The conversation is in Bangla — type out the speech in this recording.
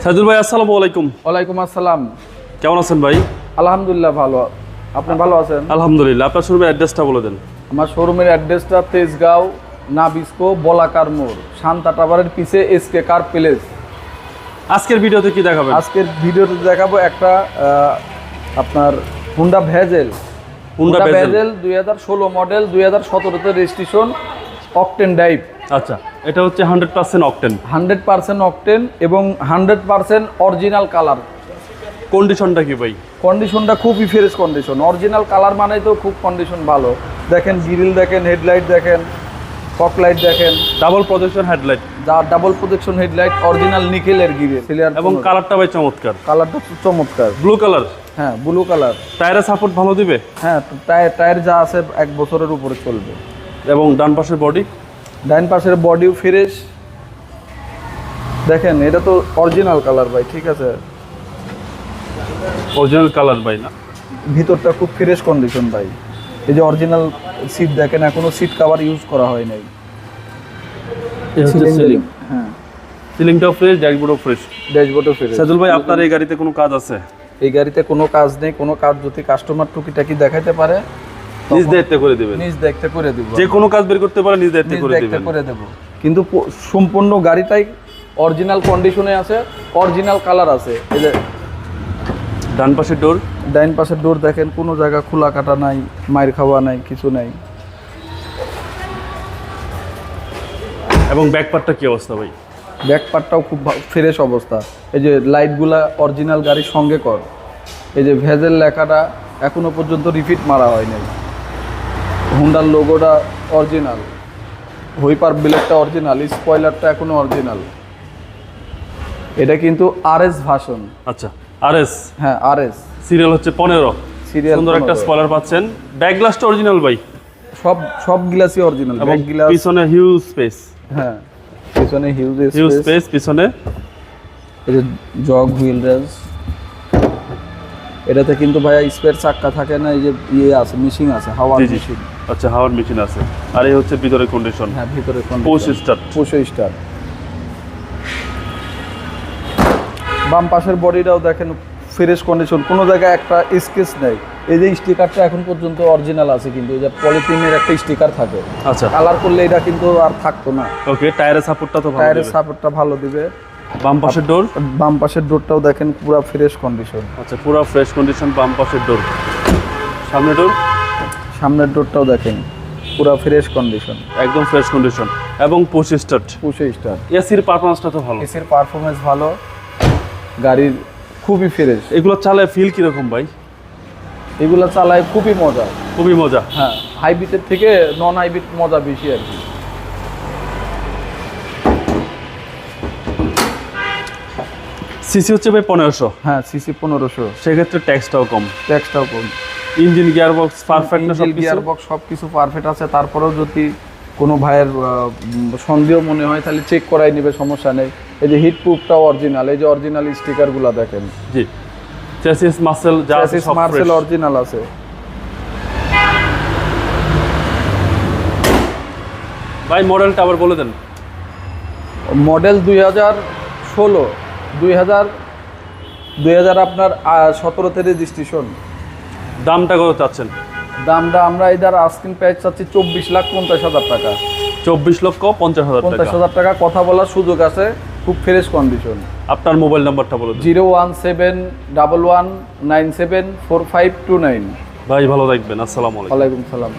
সাইদুল ভাই আসসালামু আলাইকুম। ওয়ালাইকুম আসসালাম। কেমন আছেন ভাই? আলহামদুলিল্লাহ ভালো। আপনি ভালো আছেন? আলহামদুলিল্লাহ। আপনার শোরুমের অ্যাড্রেসটা বলে দেন। আমার শোরুমের অ্যাড্রেসটা তেজগাঁও নাবিস্কো বলাকার মোড়, শান্তা টাওয়ারের পিছে এসকে কার প্লেস। আজকের ভিডিওতে কি দেখাবেন? আজকের ভিডিওতে দেখাবো একটা আপনার Honda Vezel. Honda Vezel 2016 model, 2017তে রেজিস্ট্রেশন, অকটেন ড্রাইভ। আচ্ছা, এটা হচ্ছে 100% অকটেন। 100% অকটেন এবং 100% অরিজিনাল কালার। কন্ডিশনটা কি ভাই? কন্ডিশনটা খুবই ফ্রেশ কন্ডিশন। অরিজিনাল কালার মানে তো খুব কন্ডিশন ভালো। দেখেন গ্রিল দেখেন, হেডলাইট দেখেন, ফগ লাইট দেখেন, ডাবল প্রজেকশন হেডলাইট, যা ডাবল প্রজেকশন হেডলাইট, অরিজিনাল নিকেলের গ্রিল এবং কালারটা ভাই চমৎকার। কালারটা খুব চমৎকার, ব্লু কালার। হ্যাঁ ব্লু কালার। টায়ারের সাপোর্ট ভালো দিবে? হ্যাঁ, টায়ার যা আছে 1 বছরের উপরে চলবে। এবং ডান পাশের বডি? ডান পাশের বডিও ফ্রেশ। দেখেন এটা তো অরিজিনাল কালার ভাই, ঠিক আছে? অরিজিনাল কালার ভাই না? ভিতরটা খুব ফ্রেশ কন্ডিশন ভাই। এই যে অরিজিনাল সিট দেখেন, এখনো সিট কভার ইউজ করা হয় নাই। সিলিং, হ্যাঁ সিলিংটাও ফ্রেশ, ড্যাশবোর্ডও ফ্রেশ। ড্যাশবোর্ডও ফ্রেশ। সাইদুল ভাই, আপনার এই গাড়িতে কোনো কাজ আছে? এই গাড়িতে কোনো কাজ নেই। কোনো কাজ যদি কাস্টমার টুকিটাকি দেখাইতে পারে নিজ দায়িত্বে করে দিবেন? নিজ দেখতে করে দেব। যে কোনো কাজ বের করতে পারে নিজ দায়িত্বে করে দিবেন? করে দেব। কিন্তু সম্পূর্ণ গাড়িটাই অরিজিনাল কন্ডিশনে আছে, অরিজিনাল কালার আছে। এই যে ডান পাশের ডোর? ডাইন পাশের ডোর দেখেন, কোনো জায়গা খোলা কাটা নাই, মাইর খাওয়া নাই, কিছু নাই। এবং ব্যাক পার্টটা কি অবস্থা ভাই? ব্যাক পার্টটাও খুব ফ্রেশ অবস্থা। এই যে লাইটগুলা অরিজিনাল গাড়ির সঙ্গে কর। এই যে ভেজেল লেখাটা এখনো পর্যন্ত রিপিট মারা হয় নাই। হুন্ডার লোগোটা অরিজিনাল, হুইপার ব্লেডটা অরিজিনাল, স্পয়লারটা এখনো অরিজিনাল। এটা কিন্তু আরএস ভার্সন। আচ্ছা, আরএস। হ্যাঁ আরএস। সিরিয়াল হচ্ছে 15। সিরিয়াল সুন্দর একটা স্পয়লার পাচ্ছেন। ব্যাক গ্লাসটা অরিজিনাল ভাই? সব গ্লাসই অরিজিনাল। ব্যাক গ্লাস, পিছনে হিউজ স্পেস। হ্যাঁ পিছনে হিউজ স্পেস পিছনে। এই যে জগ হুইল রেস। এটাতে কিন্তু ভাইয়া স্পেয়ার চাক্কা থাকে না, এই যে ইয়ে আছে, মেশিন আছে, হাওয়ার মেশিন। আচ্ছা, হাওয়ার মেশিন আছে। আর এই হচ্ছে ভিতরের কন্ডিশন। হ্যাঁ ভিতরে পুশ স্টার্ট। Push start. বাম পাশের বডিটাও দেখেন ফ্রেশ কন্ডিশন, কোনো জায়গায় একটা স্কেচ নেই। এই যে স্টিকারটা এখন পর্যন্ত অরিজিনাল আছে, কিন্তু এই যে পলিথিনের একটা স্টিকার থাকে। আচ্ছা, কালার করলে এটা কিন্তু আর থাকতো না। ওকে, টায়ারের সাপোর্টটা তো ভালো। টায়ারের সাপোর্টটা ভালো দিবে। বাম পাশের ডোর? বাম পাশের ডোরটাও দেখেন পুরো ফ্রেশ কন্ডিশন। আচ্ছা, পুরো ফ্রেশ কন্ডিশন বাম পাশের ডোর। সামনের ডোর? সামনের ডোরটাও দেখেন পুরো ফ্রেশ কন্ডিশন, একদম ফ্রেশ কন্ডিশন। এবং পুশ স্টার্ট। Push start. এসির পারফরম্যান্সটা তো ভালো? এসির পারফরমেন্স ভালো, গাড়ির খুবই ফ্রেশ। এগুলো চালায় ফিল কিরকম ভাই? এগুলো চালায় খুবই মজা। খুবই মজা? হ্যাঁ, হাইব্রিডের থেকে নন হাইব্রিড মজা বেশি আর কি। সিসি হচ্ছে ভাই 1500। হ্যাঁ সিসি 1500। সেক্ষেত্রে ট্যাক্সটাও কম। ট্যাক্সটাও কম। ইঞ্জিন গিয়ারবক্স পারফেক্ট না? সব গিয়ারবক্স সব কিছু পারফেক্ট আছে। তারপরেও যদি কোনো ভাইয়ের সন্দেহ মনে হয় তাহলে চেক করাই নেবে, সমস্যা নেই। এই যে হিট প্রুফটাও অরিজিনাল, এই যে অরিজিনাল স্টিকারগুলো দেখেন। জি, চ্যাসিস মাসেল যা আছে সব মার্সেল অরিজিনাল আছে। ভাই মডেলটা আবার বলে দেন। মডেল 2016, 2000 আপনার 17তে রেজিস্ট্রেশন। দামটা কত চাচ্ছেন? দামটা আমরা এটার আস্কিং প্রাইস চাচ্ছি 24,50,000 টাকা। 24,50,000 টাকা। কথা বলার সুযোগ আছে, খুব ফ্রেশ কন্ডিশন। আপনার মোবাইল নাম্বারটা বলে দিন। 01711974529। ভাই ভালো থাকবেন। আসসালামু আলাইকুম। ওয়ালাইকুম সালাম।